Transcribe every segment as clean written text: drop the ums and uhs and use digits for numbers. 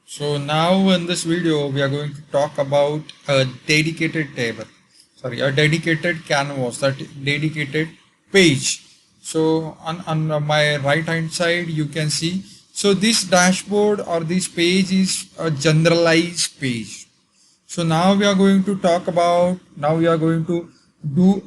So now in this video we are going to talk about a dedicated table, a dedicated canvas, that dedicated page. So on my right hand side you can see, so this dashboard or this page is a generalized page. So now we are going to talk about, now we are going to do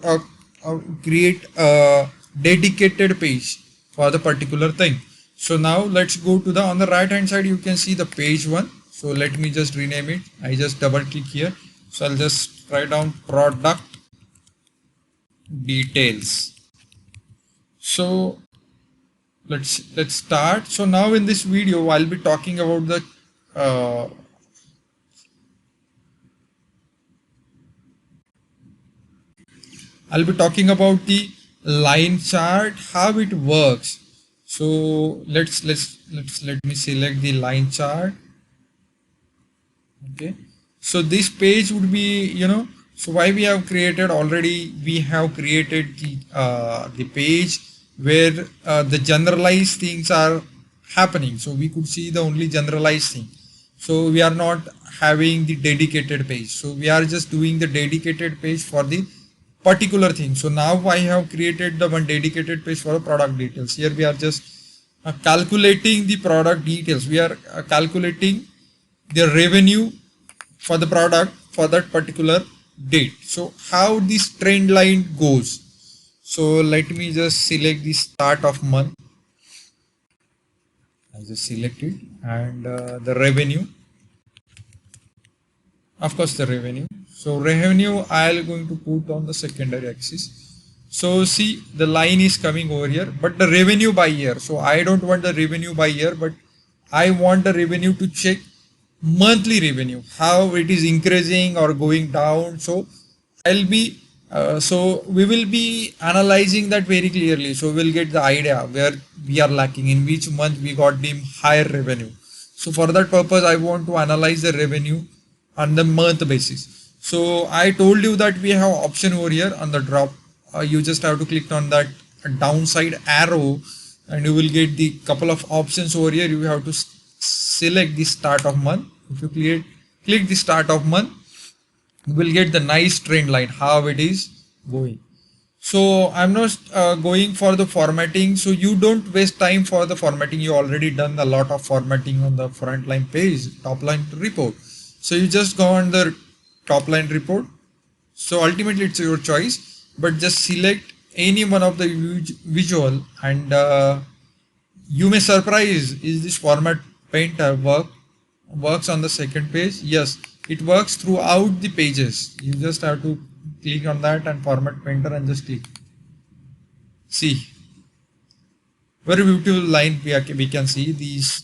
create a dedicated page for the particular thing. So now let's go to on the right hand side you can see the page one. So let me just rename it. I just double click here. So I'll just write down product details. So let's start. So now in this video I'll be talking about the I'll be talking about the line chart, how it works. So let me select the line chart. Okay. So this page would be, so why we have created already, we have created the page where the generalized things are happening. So we could see the only generalized thing. So we are not having the dedicated page. So we are just doing the dedicated page for the particular thing. So now I have created the one dedicated page for the product details. Here we are just calculating the product details. We are calculating the revenue for the product for that particular date. So how this trend line goes. So let me just select the start of month. I just select it, and the revenue. Of course the revenue. So revenue I'll going to put on the secondary axis. So see the line is coming over here, but the revenue by year. So I don't want the revenue by year, but I want the revenue to check monthly revenue, how it is increasing or going down. So I'll be so we will be analyzing that very clearly. So we'll get the idea where we are lacking, in which month we got the higher revenue. So for that purpose I want to analyze the revenue on the month basis. So I told you that we have option over here on the drop. You just have to click on that downside arrow and you will get the couple of options over here. You have to select the start of month. If you click the start of month, you will get the nice trend line, how it is going. So I'm not going for the formatting. So you don't waste time for the formatting. You already done a lot of formatting on the front line page, top line report. So you just go on the top line report. So ultimately it's your choice, but just select any one of the visual and you may surprise, is this format painter works on the second page? Yes, it works throughout the pages. You just have to click on that and format painter and just click. See, very beautiful line. We can see these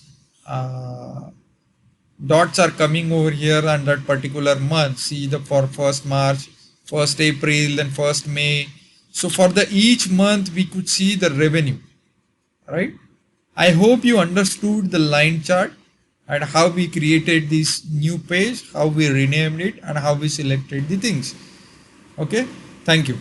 dots are coming over here and that particular month. See the for 1st March, 1st April, then 1st May. So for the each month we could see the revenue, right? I hope you understood the line chart and how we created this new page, how we renamed it, and how we selected the things. Okay, thank you.